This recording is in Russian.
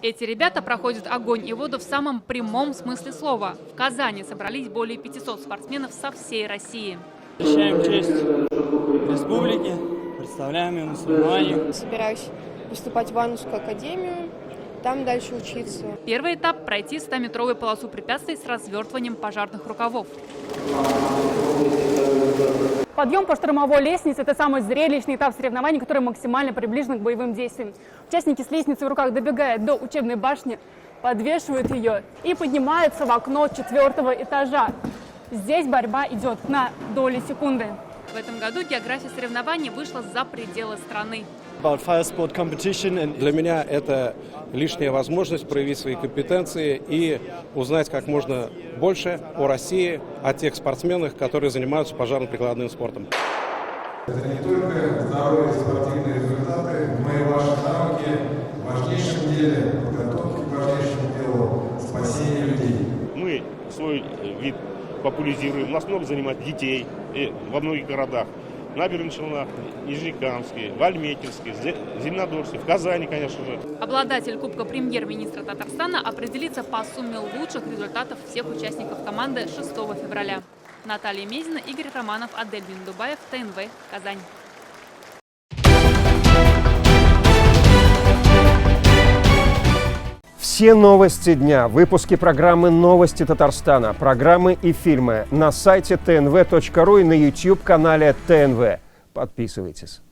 Эти ребята проходят огонь и воду в самом прямом смысле слова. В Казани собрались более 500 спортсменов со всей России. Защищаем честь республики, представляем ее на соревнованиях. Собираюсь поступать в Ивановскую академию, там дальше учиться. Первый этап – пройти 100-метровую полосу препятствий с развертыванием пожарных рукавов. Подъем по штурмовой лестнице – это самый зрелищный этап соревнований, который максимально приближен к боевым действиям. Участники с лестницей в руках добегают до учебной башни, подвешивают ее и поднимаются в окно 4-го этажа. Здесь борьба идет на доли секунды. В этом году география соревнований вышла за пределы страны. Для меня это лишняя возможность проявить свои компетенции и узнать как можно больше о России, о тех спортсменах, которые занимаются пожарно-прикладным спортом. Это не только здоровые спортивные результаты, но и ваши навыки в важнейшем деле подготовки к важнейшему делу спасения людей. Мы свой вид популяризируем. У нас много занимает детей во многих городах. Набережный Челнах, Нижнекамске, в Альметьевске, Зеленодольске, в Казани, конечно же. Обладатель Кубка премьер-министра Татарстана определится по сумме лучших результатов всех участников команды 6 февраля. Наталья Мезина, Игорь Романов, Адель Биндубаев, ТНВ, Казань. Все новости дня, выпуски программы «Новости Татарстана», программы и фильмы на сайте tnv.ru и на YouTube-канале ТНВ. Подписывайтесь.